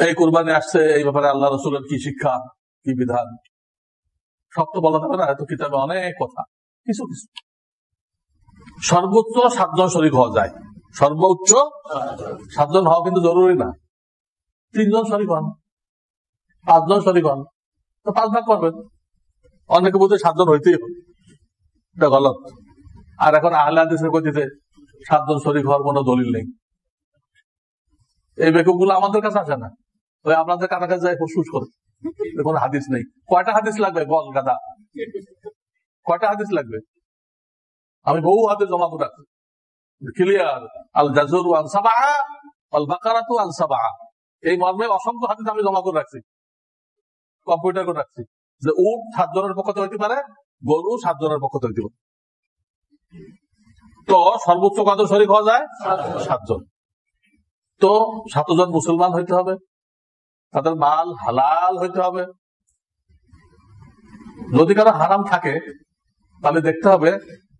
এই কুরবানি আসছে, এই ব্যাপারে আল্লাহ রসুলের কি শিক্ষা, কি বিধান, সব তো বলা যাবে না, এত কিতাবে অনেক কথা। কিছু কিছু সর্বোচ্চ 7 জন শরীক হওয়া যায়, সর্বোচ্চ 7 জন হওয়া কিন্তু জরুরি না। 3 জন শরীক হন, 5 জন শরীক হন, তো 5 ভাগ করবেন। অনেকে বলতে 7 জন হইতেই হবে, এটা গলত। আর এখন আহলে হাদিসের গতিতে 7 জন শরীক হওয়ার কোনো দলিল নেই। এই বেকুবগুলো আমাদের কাছে আসে না, ওই আপনাদের কাছে কাছে যায় ফুসফুস করে, কোনো হাদিস নেই। কয়টা হাদিস লাগবে বল গাদা, কয়টা হাদিস লাগবে? আমি বহু হাদিস জমা করে রাখছি, ক্লিয়ার। আল জাজুর আন সাবআ আল বাকারাতু আন সাবআ, এই মর্মে অসংখ্য হাদিস আমি জমা করে রাখছি, কম্পিউটার করে রাখছি, যে উট 7 জনের পক্ষ হইতে পারে, গরু 7 জনের পক্ষ হইতে পারে। তো সর্বোচ্চ কত শরীক হওয়া যায়? 7 জন। তো 7 জন মুসলমান হইতে হবে, তাদের মাল হালাল হইতে হবে। যদি কারো হারাম থাকে তাহলে দেখতে হবে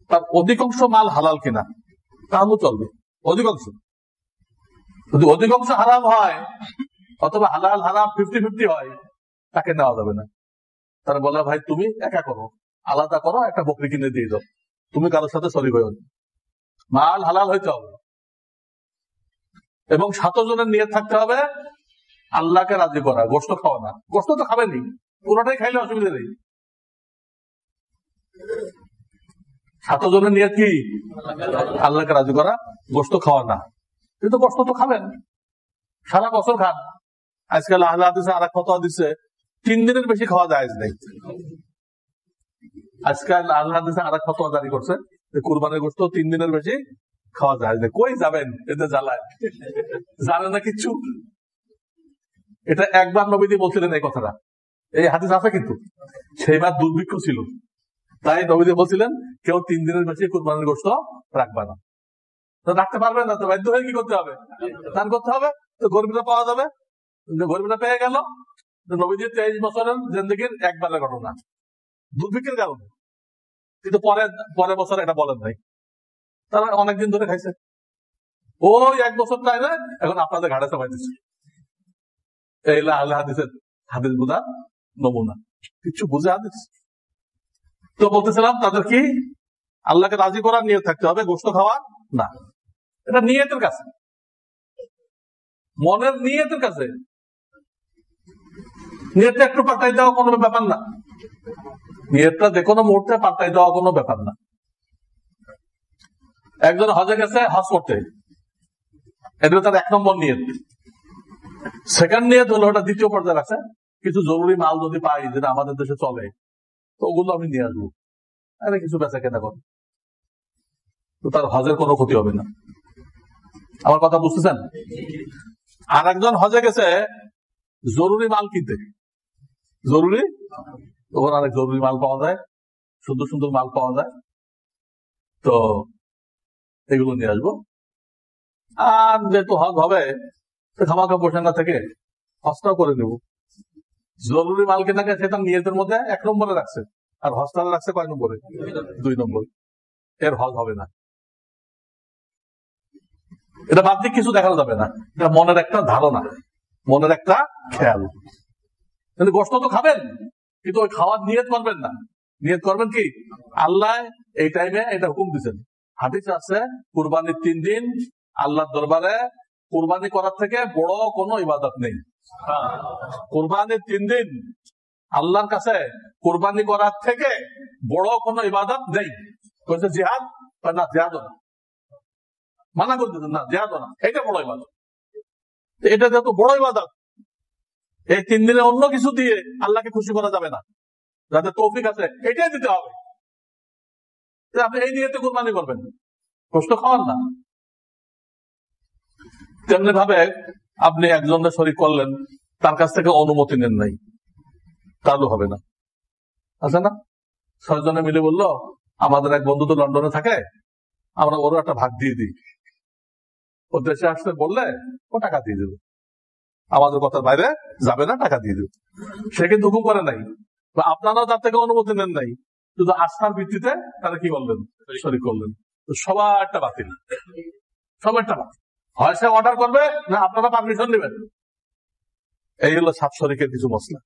তার অধিকাংশ মাল হালাল কিনা, তাহলে চলবে। অধিকাংশ, যদি অধিকাংশ হারাম হয় অথবা হালাল হারাম 50-50 হয়, তাকে নেওয়া যাবে না। তারা বলে ভাই তুমি একা করো, আলাদা করো, একটা বকরি কিনে দিয়ে দাও, তুমি কারোর সাথে শরীক হইও না। মাল হালাল হইতে হবে এবং 7 জনের নিয়ত থাকতে হবে আল্লাহকে রাজি করা, গোশত খাওয়া না। গোশত তো খাবেনি, পুরোটাই খাইলে অসুবিধা নেই। 7 জনের নিয়ত কি? আল্লাহকে রাজি করা, গোশত খাওয়া না। কিন্তু গোশত তো খাবেন, সারা বছর খান। আজকাল আহলে হাদিসে আর এক ফতোয়া দিচ্ছে 3 দিনের বেশি খাওয়া যায় নাই। আজকাল আহলে হাদিসে আর এক ফতোয়া জারি করছে যে কুরবানির গোশত 3 দিনের বেশি খাওয়া যায় না। কই যাবেন এতে জ্বালায়, জানে না কিচ্ছু। এটা একবার নবীজি বলছিলেন এই কথাটা, এই হাদিস আছে, কিন্তু সেইবার দুর্ভিক্ষ ছিল, তাই নবীজি বলছিলেন কেউ 3 দিনের বেশি কুরবানির গোশত রাখবে না। তো রাখতে পারবেন না, তো বাধ্য হয়ে কি করতে হবে? দান করতে হবে। তো গরিবরা পাওয়া যাবে, গরিবরা পেয়ে গেল। নবীজির 23 বছরের জিন্দেগির একবারের ঘটনা, দুর্ভিক্ষের কারণে। কিন্তু পরের বছর এটা বলেন নাই, তারা অনেকদিন ধরে খাইছে। ওই 1 বছর প্রায় না, এখন আপনাদের ঘাড়ে চাপাই দিচ্ছে। এই আহলে হাদিসের হাদিস বোঝা নমুনা, কিছু বুঝে হাদিস। তো বলতেছিলাম তাদের কি আল্লাহকে রাজি করার নিয়ত থাকতে হবে, গোশত খাওয়া না। এটা নিয়তের কাছে, মনের নিয়তের কাছে। নিয়তটা একটু পাল্টাই দেওয়া কোনো ব্যাপার না, নিয়তটা যে কোনো মুহূর্তে পাল্টাই দেওয়া কোনো ব্যাপার না। একজন হজে গেছে হজ করতে, এটা তার 1 নম্বর নিয়ত। সেকেন্ড নিয়ত হলো, ওটা দ্বিতীয় পর্যায়ে আছে, কিছু জরুরি মাল যদি পাই যেটা আমাদের দেশে চলে, তো ওগুলো আমি নিয়ে আসবো, আরে কিছু বেচা কেনা করে, তো তার হজের কোনো ক্ষতি হবে না। আমার কথা বুঝতেছেন? আর একজন হজে গেছে জরুরি মাল কিনতে, জরুরি, তখন অনেক জরুরি মাল পাওয়া যায়, সুন্দর সুন্দর মাল পাওয়া যায়, তো এগুলো নিয়ে আসবো। আর যেহেতু হজ হবে, খামাখা বসে না থেকে হজটাও করে নেব। জরুরি মাল কেনাকে সেটা নিয়তের মধ্যে 1 নম্বরে রাখছে, আর হজটা রাখছে কয় নম্বরে? 2 নম্বর। এর হজ হবে না। এটা বাহ্যিক কিছু দেখানো যাবে না, এটা মনের একটা ধারণা, মনের একটা খেয়াল। কিন্তু গোশত তো খাবেন, কিন্তু ওই খাওয়ার নিয়ত করবেন না। নিয়ত করবেন কি? আল্লাহ এই টাইমে এটা হুকুম দিচ্ছেন। হাদিস আছে কুরবানির 3 দিন আল্লাহর দরবারে কুরবানি করার থেকে বড় কোনো ইবাদত নেই। কুরবানির 3 দিন আল্লাহর কাছে কুরবানি করার থেকে বড় কোনো ইবাদত নেই। বলছে জিহাদ, না জিহাদ না, মানা করতেছেন না, জিহাদ না, এটা বড় ইবাদত। এটা যেহেতু বড় ইবাদত, এই 3 দিনে অন্য কিছু দিয়ে আল্লাহকে খুশি করা যাবে না। যাদের তৌফিক আছে এটাই দিতে হবে। আপনি এই নিয়তে কুরবানি করবেন, কষ্ট খাওয়ান না। তেমনি ভাবে আপনি একজনের শরীক করলেন, তার কাছ থেকে অনুমতি নেন নাই, তাহলে হবে না। আছে না, 6 জনে মিলে বললো আমাদের এক বন্ধু তো লন্ডনে থাকে, আমরা ওরও একটা ভাগ দিয়ে দিই। ও দেশে আসতে বললে ও টাকা দিয়ে দেবে, আমাদের কথার বাইরে যাবে না, টাকা দিয়ে দেবে। সে কিন্তু হুকুম করে নাই, বা আপনারাও তার থেকে অনুমতি নেন নাই, শুধু আস্থার ভিত্তিতে তারা কি করলেন? শরীক করলেন। তো সবারটা বাতিল, সবারটা বাতিল। হয় সে অর্ডার করবে, না আপনারা পারমিশন নেবেন। এই হলো 7 শরিকের কিছু মশলা।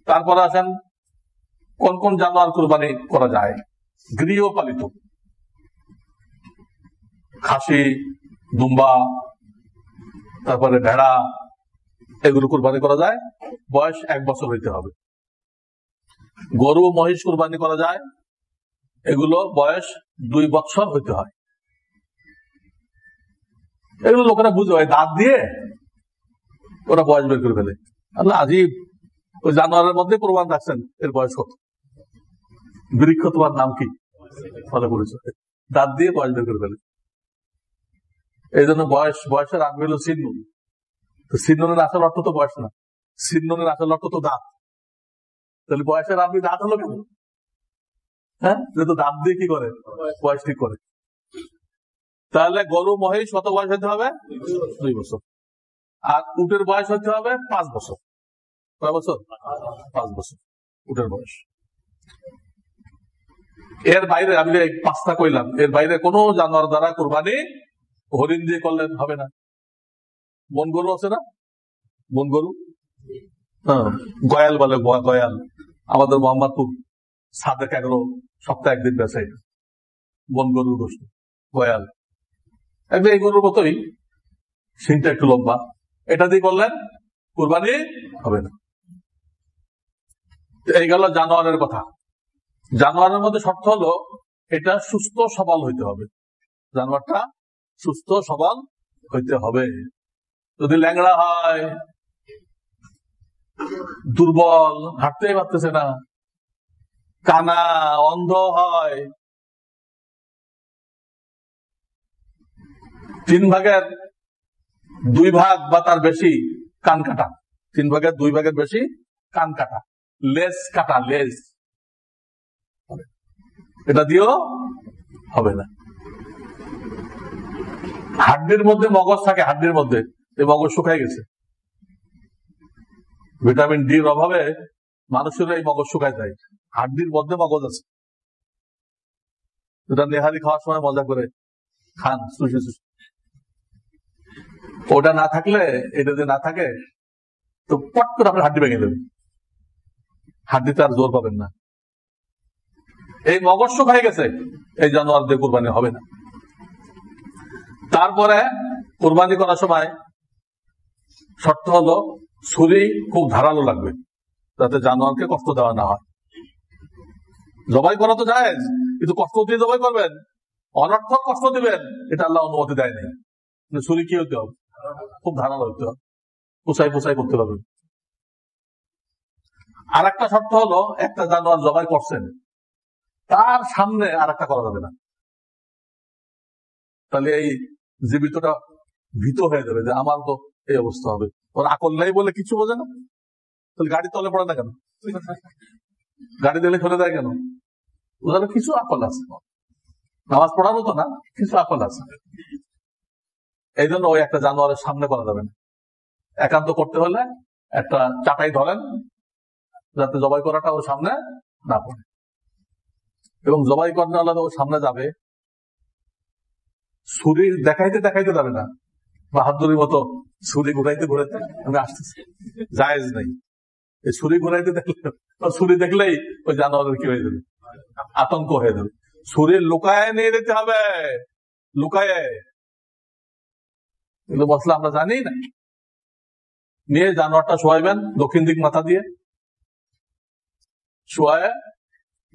তারপরে আসেন কোন কোন জানোয়ার কুরবানি করা যায়। গৃহপালিত খাসি, দুম্বা, তারপরে ভেড়া, এগুলো কুরবানি করা যায়, বয়স 1 বছর হইতে হবে। গরু মহিষ কুরবানি করা যায়, এগুলো বয়স 2 বছর হইতে হয়। এগুলো লোকেরা বুঝে হয় দাঁত দিয়ে ওরা বয়স বের করে ফেলে। আল্লাহ আজিব, ওই জানোয়ারের মধ্যে প্রমাণ রাখছেন এর বয়স কত। বৃক্ষ তোমার নাম কি, ফলে পরিচয়, দাঁত দিয়ে বয়স বের করে ফেলে। এই জন্য বয়সের আগ হলো চিহ্ন। চিহ্নের আসল অর্থ তো বয়স না, চিহ্নের আসল অর্থ তো দাঁত। তাহলে বয়সের আপনি দাঁত হলো কেন? হ্যাঁ, যেহেতু দাঁত দিয়ে কি করে বয়স ঠিক করে। তাহলে গরু মহিষ কত বয়স হতে হবে? 2 বছর। আর উটের বয়স হতে হবে 5 বছর। কয় বছর? 5 বছর উটের বয়স। এর বাইরে আমি 5টা কইলাম, এর বাইরে কোনো জানোয়ার দ্বারা কুরবানি হরিণ দিয়ে করলেন হবে না। বন গরু আছে না, বন গরু, হ্যাঁ, গয়াল বলে, গয়াল। আমাদের মোহাম্মদপুর সাদেক এগুলো সপ্তাহে 1 দিন বেচে বন গরুর গোষ্ঠ, গয়াল। একদম এই গরুর মতোই, সিংটা একটু লম্বা, এটা দিয়ে করলেন কুরবানি হবে না। এই গেল জানোয়ারের কথা। জানোয়ারের মধ্যে শর্ত হলো এটা সুস্থ সবল হইতে হবে। জানোয়ারটা সুস্থ সবল হইতে হবে। যদি ল্যাংড়া হয়, দুর্বল, হাঁটতেই পারতেছে না, কানা, অন্ধ হয়, 3 ভাগের 2 ভাগ বা তার বেশি কান কাটা, 3 ভাগের 2 ভাগের বেশি কান কাটা, লেজ কাটা, লেজ, এটা দিয়েও হবে না। হাড্ডির মধ্যে মগজ থাকে, হাড্ডির মধ্যে এই মগজ শুকাই গেছে, ভিটামিন ডির অভাবে মানুষের এই মগজ শুকায় যায়। হাড্ডির মধ্যে মগজ আছে, এটা নেহারি খাওয়ার সময় মজা করে খান, সুশি সুশি। ওটা না থাকলে, এটা যদি না থাকে তো পট করে আপনার হাড্ডি ভেঙে দেবে, হাড্ডিতে আর জোর পাবেন না। এই মগজ শুকাই গেছে, এই জানোয়ার দিয়ে কুরবানি হবে না। তারপরে কুরবানি করার সময় শর্ত হলো ছুরি খুব ধারালো লাগবে, যাতে জানোয়ারকে কষ্ট দেওয়া না হয়। জবাই করা তো যায়, কিন্তু কষ্ট দিয়ে জবাই করবেন, অনর্থক কষ্ট দিবেন, এটা আল্লাহ অনুমতি দেয়নি। ছুরি কি হতে হবে? খুব ধারালো হতে হবে, পোষাই পোষাই করতে পারবেন। আর একটা শর্ত হলো একটা জানোয়ার জবাই করছেন, তার সামনে আর একটা করা যাবে না। তাহলে এই জীবিতটা ভীত হয়ে যাবে যে আমার তো এই অবস্থা হবে। ওর আকল নাই বলে কিছু বোঝে না, তাহলে গাড়ি তলে পড়ে না কেন? গাড়ি দিলে ফেলে দেয় কেন? ওদের কিছু আকল আছে, নামাজ পড়ার মতো না, কিছু আকল আছে। এই জন্য ওই একটা জানোয়ারের সামনে করা যাবে না। একান্ত করতে হলে একটা চাটাই ধরেন, যাতে জবাই করাটা ওর সামনে না পড়ে। এবং জবাই করানো হলে ওর সামনে যাবে, ছুরি দেখাইতে দেখাইতে যাবে না, বাহাদুরির মতো ছুরি ঘুরাইতে ঘুরাইতে আমি আসতেছি, জায়েজ নাই। এই ছুরি ঘুরাইতে দেখলে, ছুরি দেখলেই ওই জানোয়ারের কি হয়ে যাবে, আতঙ্ক হয়ে যাবে। ছুরি লুকায় নিয়ে যেতে হবে, লুকায়। কিন্তু মশলা আমরা জানি না। নিয়ে জানোয়ারটা শোয়াইবেন দক্ষিণ দিক মাথা দিয়ে, শোয়ায়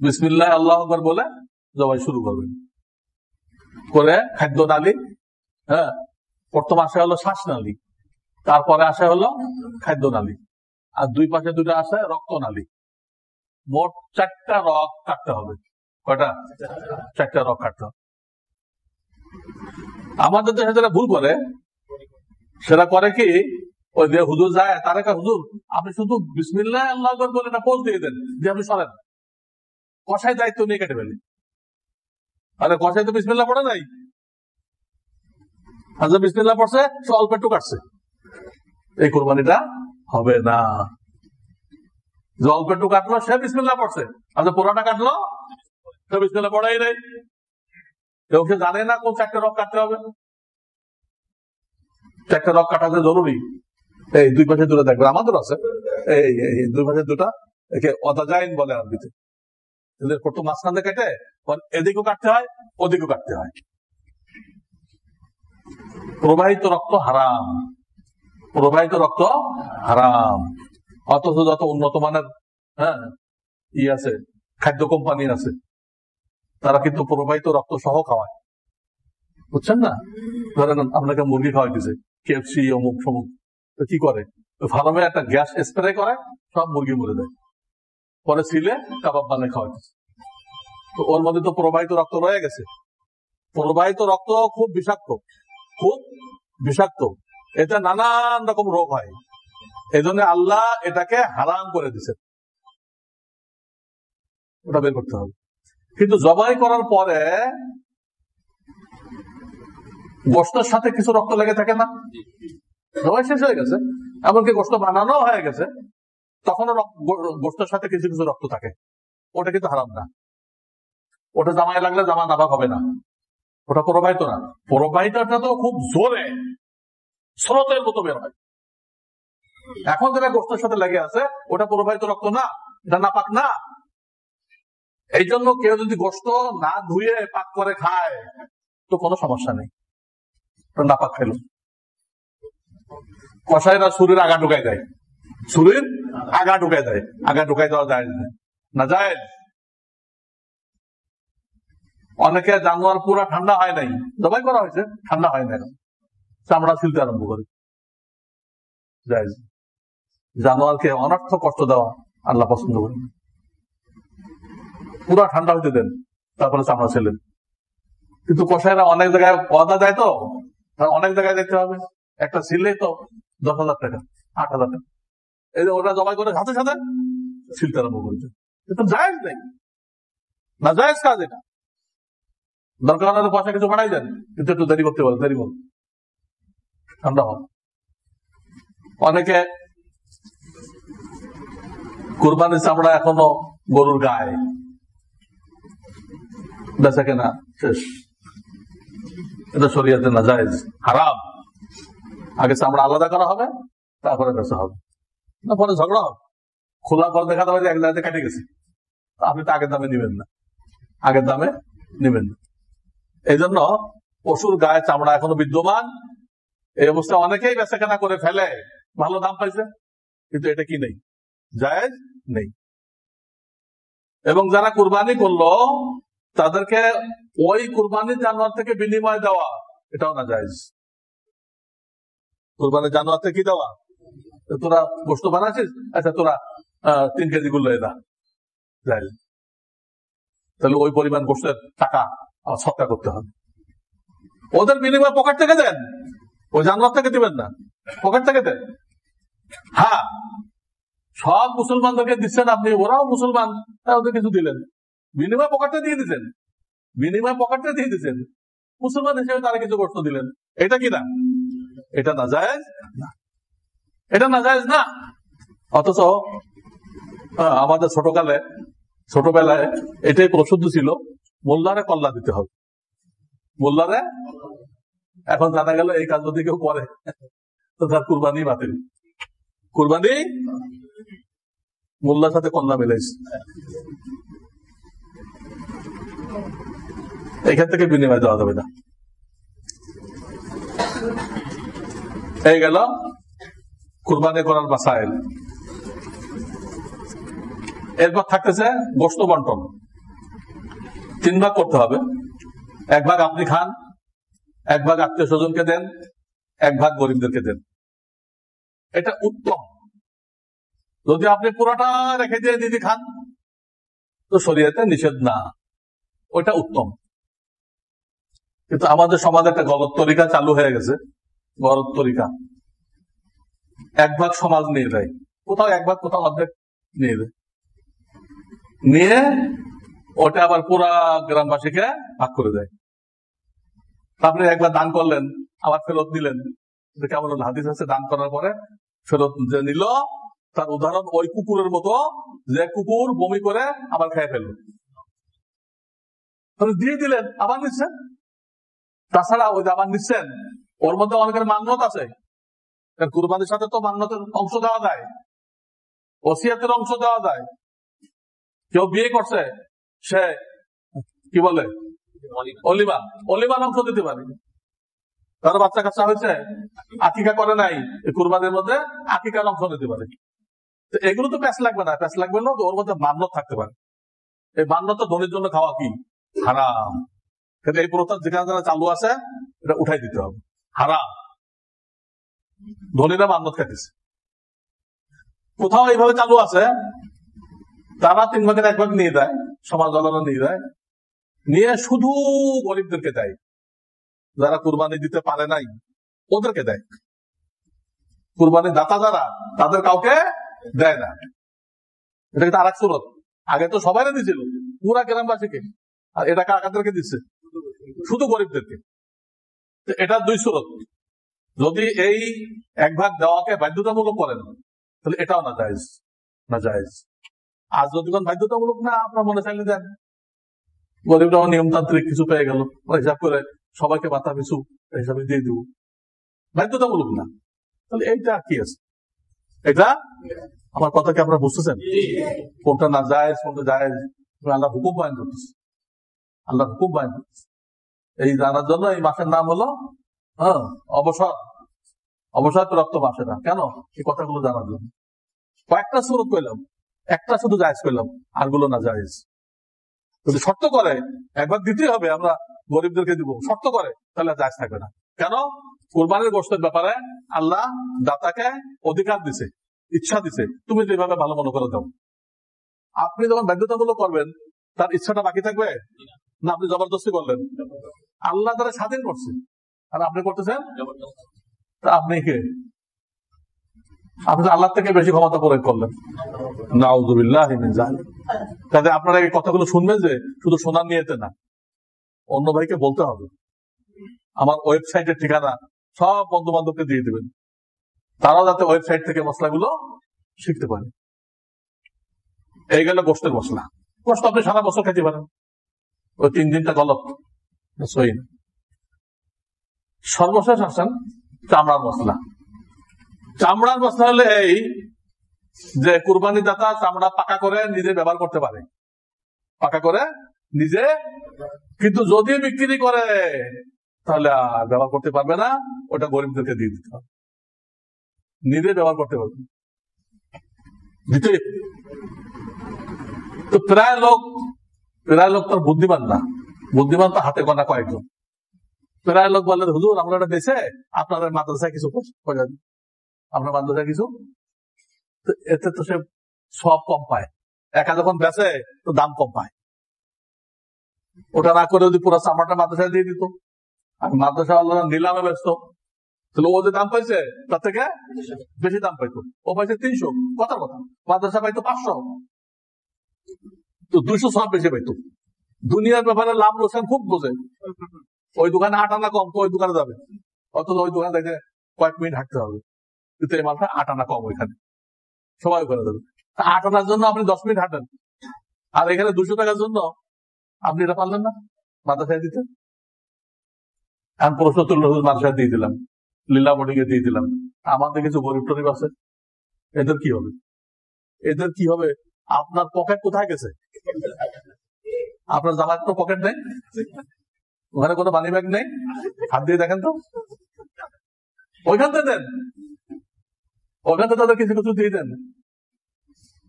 বিসমিল্লাহ আল্লাহু আকবার বলে জবাই শুরু করবেন। করে খাদ্য নালী, হ্যাঁ, প্রথম আসে হলো শ্বাস নালী, তারপরে আসে হলো খাদ্য নালী, আর 2 পাশে 2টা আসে রক্ত নালী। মোট 4টা রগ কাটতে হবে। কয়টা? 4টা রগ কাটতে হবে। আমাদের দেশে যারা ভুল করে, সেটা করে কি, ওই যে হুজুর যায়, তার একটা হুজুর আপনি শুধু বিসমিল্লাহ আল্লাহু আকবার বলে না পোজ দিয়ে দেন যে আপনি সরেন, কষাই দায়িত্ব নিয়ে কেটে ফেলি। আরে কষাই তো বিসমিল্লাহ পড়ে নাই, আচ্ছা বিসমিল্লাহ পড়ছে, সে অল্প একটু কাটছে, এই কোরবানিটা হবে না। যে অল্প একটু কাটলো সে বিসমিল্লাহ পড়ছে, আচ্ছা পুরোটা কাটলো সে বিসমিল্লাহ পড়াই নাই, এবং সে জানে না কোন 4টা রগ কাটতে হবে। 4টা রগ কাটা জরুরি, এই দুই পাশে দুটো দেখবেন, আমাদের আছে এই দুই পাশে দুটা, একে অদাজাইন বলে আরবিতে। প্রথম মাঝখান থেকে কেটে এদিকেও কাটতে হয়, ওদিকেও কাটতে হয়। প্রবাহিত রক্ত হারাম, প্রবাহিত রক্ত হারাম। অথচ যত উন্নত মানের আছে খাদ্য কোম্পানি আছে, তারা কিন্তু প্রবাহিত রক্ত সহ খাওয়ায়, বুঝছেন না? ধরেন আপনাকে মুরগি খাওয়াই দিছে, কেএফসি অমুক সমুক, তো কি করে ফার্মে একটা গ্যাস স্প্রে করে, সব মুরগি মরে যায়, পরে সিলে কাবাব বানিয়ে খাওয়াই দিচ্ছে। তো ওর মধ্যে তো প্রবাহিত রক্ত রয়ে গেছে। প্রবাহিত রক্ত খুব বিষাক্ত, খুব বিষাক্ত, এতে নানান রকম রোগ হয়। এই জন্য আল্লাহ এটাকে হারাম করে দিছে, ওটা বের করতে হবে। কিন্তু জবাই করার পরে গোশতের সাথে কিছু রক্ত লেগে থাকে না? জবাই শেষ হয়ে গেছে, এমনকি গোশত বানানো হয়ে গেছে, তখনও গোশতের সাথে কিছু কিছু রক্ত থাকে, ওটা কিন্তু হারাম না। ওটা জামায় লাগলে জামা নাবাক হবে না, ওটা প্রবাহিত না। প্রবাহিতটা তো খুব জোরে স্রোতের মতো বের হয়। এখন যেটা গোশতের সাথে লেগে আছে ওটা প্রবাহিত রক্ত না, এটা নাপাক না। এই জন্য কেউ যদি গোশত না ধুয়ে পাক করে খায় তো কোনো সমস্যা নেই, নাপাক খেলো। কসাইরা ছুরির আগা ঢুকাই দেয়, ছুরির আগা ঢুকাই দেয়, আগা ঢুকাই দেওয়া যায় না, যায়। অনেকে জানোয়ার পুরা ঠান্ডা হয় নাই, জবাই করা হয়েছে, ঠান্ডা হয় নাই, চামড়া ছিলতে আরম্ভ করে। জানোয়ারকে অনর্থ কষ্ট দেওয়া আল্লাহ পছন্দ করেন। পুরা ঠান্ডা হইতে দেন, তারপরে চামড়া ছিলেন। কিন্তু কসাইরা অনেক জায়গায় পদা দেয়, তো অনেক জায়গায় দেখতে হবে, একটা ছিললেই তো 10,000 টাকা 8,000 টাকা, এই যে ওরা জবাই করে সাথে সাথে ছিলতে আরম্ভ করেছে। এটা জায়েজ নেই, না জায়েজ কাজ এটা। দরকার হলে পয়সা কিছু বাড়াই দেন, কিন্তু একটু দেরি করতে পারে, দেরি করুন, ঠান্ডা হোক। অনেকে কুরবানির চামড়া এখনো গরুর গায়ে বেচা কেনা শেষ, এটা শরীয়তে নাজায়েজ, হারাম। আগে চামড়া আলাদা করা হবে, তারপরে বেচা হবে, না পরে ঝগড়া হবে। খোলা পর দেখা যাবে যে এক জায়গাতে কেটে গেছে, আপনি তো আগের দামে নিবেন না, আগের দামে নিবেন না। এই জন্য পশুর গায়ে চামড়া এখনো বিদ্যমান। এই অবস্থায় অনেকেই বেচা কেনা করে ফেলে, ভালো দাম পাইছে, কিন্তু এটা কি নেই, জায়েজ নেই। এবং যারা কুরবানি করলো তাদেরকে ওই কুরবানির জানোয়ার থেকে বিনিময় দেওয়া, এটাও না জায়েজ। কুরবানির জানোয়ার থেকে কি দেওয়া, তোরা গোশত বানাচ্ছিস, আচ্ছা তোরা 3 কেজি গুলো এদা, জায়েজ। তাহলে ওই পরিমাণ গোশতের টাকা সৎকার করতে হবে। ওদের বিনিময় পকেট থেকে দেন, ওই জানোয়ার থেকে দিবেন না, পকেট থেকে দেন। হ্যাঁ, সব মুসলমানদেরকে দিচ্ছেন আপনি, ওরাও মুসলমান, ওদের কিছু দিলেন, বিনিময় পকেটে দিয়ে দিচ্ছেন, বিনিময় পকেটে দিয়ে দিচ্ছেন, মুসলমান হিসেবে তারা কিছু গোশত দিলেন, এটা কি না? এটা নাজায়েজ না, এটা নাজায়েজ না। অথচ আমাদের ছোটবেলায় এটাই প্রসিদ্ধ ছিল, মোল্লারে কল্লা দিতে হবে, মোল্লারে। এখন জানা গেল এই কাজ যদি কেউ করে তো তার কুরবানি বাতিল, কুরবানি মোল্লার সাথে কল্লা মিলাইছে, এখান থেকে বিনিময় দেওয়া যাবে না। এই গেল কুরবানি করার মাসাইল। এরপর থাকতেছে গোশত বন্টন। 3 ভাগ করতে হবে, 1 ভাগ আপনি খান, 1 ভাগ আত্মীয় স্বজনকে দেন, 1 ভাগ গরিবদেরকে দেন। এটা উত্তম। যদি আপনি পুরোটা রেখে দিয়ে দিদি খান তো শরীয়তে নিষেধ না, ওইটা উত্তম। কিন্তু আমাদের সমাজে একটা গলত তরিকা চালু হয়ে গেছে, গলত তরিকা। 1 ভাগ সমাজ নিয়ে দেয়, কোথাও 1 ভাগ, কোথাও অর্ধেক নিয়ে দেয়, নিয়ে ওটা আবার পুরা গ্রামবাসীকে ভাগ করে দেয়। আপনি একবার দান করলেন, আবার ফেরত দিলেন, কেমন হলো? হাদিস আছে, দান করার পরে ফেরত যে নিল, তার উদাহরণ ওই কুকুরের মতো, যে কুকুর বমি করে আবার খেয়ে ফেলল। দিয়ে দিলেন, আবার নিচ্ছেন। তাছাড়া ওই যে আবার নিচ্ছেন, ওর মধ্যে অনেকের মান্যত আছে, কুরবানির সাথে তো মান্যতের অংশ দেওয়া যায়, ওসিয়াতের অংশ দেওয়া যায়। কেউ বিয়ে করছে, সে কি বলে অলিমা, অলিমার অংশ দিতে পারে। তার বাচ্চা কাচ্চা হয়েছে, আকিকা করে নাই, কুরবানির মধ্যে আকিকার অংশ নিতে পারে। তো এগুলো তো প্যাস লাগবে না, প্যাস লাগবে না ওর মধ্যে মান্যত থাকতে পারে। এই মান্যত ধনির জন্য খাওয়া কি হারাম, কিন্তু এই প্রথা যেখানে যারা চালু আছে এটা উঠাই দিতে হবে, হারাম। ধনীরা মান্যত খাইতেছে। কোথাও এইভাবে চালু আছে, তারা 3 ভাগের 1 ভাগ নিয়ে দেয়, সমাজ দলেরা নিয়ে দেয়, নিয়ে শুধু গরিবদেরকে দেয়, যারা কুরবানি দিতে পারে নাই ওদেরকে দেয়। কুরবানি দাতা যারা, তাদের কাউকে দেয় না। এটা কিন্তু আরেক সুরত। আগে তো সবাই দিয়েছিল, পুরা গ্রামবাসীকে, আর এটা কাদেরকে দিচ্ছে? শুধু গরিবদেরকে। এটা 2 সুরত। যদি এই 1 ভাগ দেওয়াকে বাধ্যতামূলক করেন তাহলে এটাও না জায়েজ, না জায়েজ। আর যদি কোন বাধ্যতামূলক না, আপনার মনে চাইলে দেন, গরিবরাও নিয়মতান্ত্রিক কিছু পেয়ে গেল, হিসাব করে সবাইকে বাতা পিছু হিসাবে দিয়ে দিব, বাধ্যতামূলক না। তাহলে এইটা কি আছে? এটা আমার কথা কি আপনারা বুঝতেছেন? কোনটা না জায়েজ, কোনটা জায়েজ, আল্লাহ হুকুম বায়ন করতেছে, আল্লাহ হুকুম বায়ন করতেছে। এই জানার জন্য এই মাসের নাম হলো অবসর, অবসর প্রাপ্ত মাস। এটা কেন? এই কথাগুলো জানার জন্য। কয়েকটা সুরত কইলাম, একটা শুধু জায়েজ কইলাম, আরগুলো না জায়েজ। যদি শর্ত করে 1 ভাগ দিতেই হবে, আমরা গরিবদেরকে দিব, শর্ত করে, তাহলে জায়েজ থাকবে না। কেন? কুরবানির গোশতের ব্যাপারে আল্লাহ দাতাকে অধিকার দিছে, ইচ্ছা দিছে, তুমি যেভাবে ভালো মনে করে দাও। আপনি যখন বাধ্যতামূলক করবেন, তার ইচ্ছাটা বাকি থাকবে না? আপনি জবরদস্তি করলেন। আল্লাহ তারা স্বাধীন করছে, আর আপনি করতেছেন। তা আপনি কে? আপনি আল্লাহ থেকে বেশি ক্ষমতা প্রয়োগ করলেন। নাউযুবিল্লাহ মিন যালিক। কাজে আপনারা এই কথাগুলো শুনবেন যে শুধু শোনার নিয়েতে না, অন্য ভাইকে বলতে হবে। আমার ওয়েবসাইটের ঠিকানা সব বন্ধু বান্ধবকে দিয়ে দিবেন, তারা যাতে ওয়েবসাইট থেকে মশলাগুলো শিখতে পারে। এই গেল গোশতের মশলা। গোশত আপনি সারা বছর খেতে পারেন, ওই 3 দিনটা গলত সই না। সর্বশেষ আসেন চামড়ার মশলা। চামড়ার মশলা হলে এই যে কুরবানি দাতা চামড়া পাকা করে নিজে ব্যবহার করতে পারে, পাকা করে নিজে, কিন্তু যদি বিক্রি করে তাহলে আর ব্যবহার করতে পারবে না, ওটা গরিবদেরকে দিয়ে দিতে হবে। নিজে ব্যবহার করতে পারবে দিতে। তো প্রায় লোক তার বুদ্ধিমান না, বুদ্ধিমান তো হাতে গোনা কয়েকজন। প্রায় লোক বললেন, হুজুর আমরা এটা বেছে আপনাদের মাদ্রাসায় কিছু পয়সা দিই, আপনার মাদ্রাসায় কিছু, এতে তো সে সব কম পায়। একা যখন বেচে তো দাম কম পায়। ওটা না করে যদি পুরো চামড়াটা মাদ্রাসায় দিয়ে দিত, আর মাদ্রাসা আল্লাহ নিলামে ব্যস্ত, তাহলে ও যে দাম পাইছে তার থেকে বেশি দাম পাইতো। ও পাইছে 300, কথার কথা, মাদ্রাসা পাইতো 500, তো 200 সব বেশি পাইতো। দুনিয়ার ব্যাপারে লাভ লোকসান খুব বোঝে। ওই দোকানে 8 আনা কম, তো ওই দোকানে যাবে, অথচ ওই দোকানে দেখে কয়েক মিনিট হাঁটতে হবে, কিন্তু এই মালটা 8 আনা কম, ওইখানে সবাই করে দেবে। 8 আনার জন্য আপনি 10 মিনিট হাঁটেন, আর এখানে 200 টাকার জন্য আপনি এটা পারলেন না মাদ্রাসায় দিতে। এখন প্রশ্ন তুলল, মাদ্রাসায় দিয়ে দিলাম, লীলা বোর্ডিংয়ে দিয়ে দিলাম, আমাদের কিছু গরিব টরিব আছে, এদের কি হবে? এদের কি হবে? আপনার পকেট কোথায় গেছে? আপনার জামার তো পকেট নেই, ওখানে কোনো মানি ব্যাগ নেই, হাত দিয়ে দেখেন তো, ওইখান থেকে দেন, ওখান থেকে তাদের কিছু কিছু দিয়ে দেন।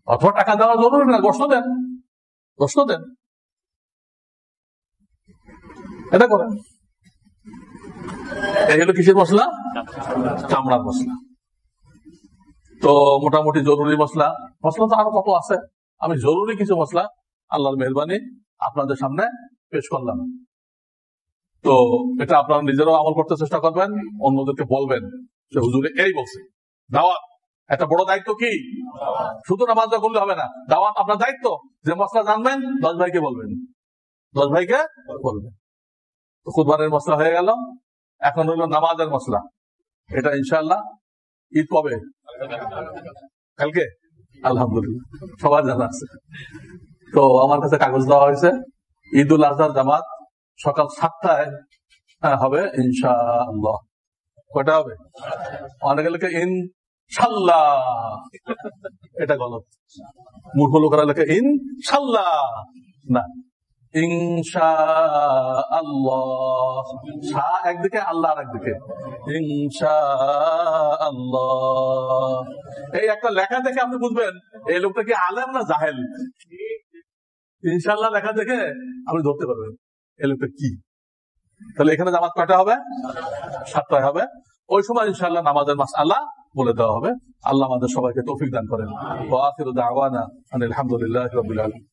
অথবা টাকা দেওয়া জরুরি না, গোশত দেন, গোশত দেন, এটা করেন। এই হলো কিসের মশলা? চামড়ার মশলা। তো মোটামুটি জরুরি মশলা, মশলা তো আরো কত আছে, আমি জরুরি কিছু মশলা আল্লাহর মেহরবানি আপনাদের সামনে পেশ করলাম। তো এটা আপনারা নিজেরাও আমল করতে চেষ্টা করবেন, অন্যদেরকে বলবেন যে হুজুরে এই বলছে। দাওয়াত একটা বড় দায়িত্ব, কি শুধু নামাজ করলে হবে না, দাওয়াত আপনার দায়িত্ব। যে মশলা জানবেন 10 ভাইকে বলবেন, 10 ভাইকে বলবেন। তো কুরবানের মশলা হয়ে গেল, এখন হলো নামাজের মশলা। এটা ইনশাআল্লাহ ঈদ কবে? কালকে, আলহামদুলিল্লাহ সবার জানা আছে। তো আমার কাছে কাগজ দেওয়া হয়েছে, ঈদুল আজহার জামাত সকাল 7টায় হবে ইনশাআল্লাহ। কয়টা হবে? অনেকে লেখে ইনশাল্লাহ, এটা গলত। মূর্খ লোকেরা লেখে ইনশাল্লাহ, না, ইনশাআল্লাহ। শাহ একদিকে, আল্লাহ আর একদিকে, ইনশাআল্লাহ। এই একটা লেখা দেখে আপনি বুঝবেন এই লোকটা কি আলেম না জাহেল। ইনশাআল্লাহ লেখা দেখে আপনি ধরতে পারবেন এই লোকটা কি। তাহলে এখানে জামাত কয়টা হবে? 7টায় হবে। ওই সময় ইনশাআল্লাহ নামাজের মাসআলা বলে দেওয়া হবে। আল্লাহ আমাদের সবাইকে তৌফিক দান করেন। ওয়া আখিরু দাওয়ানা আনিল হামদুলিল্লাহি রাব্বিল আলামিন।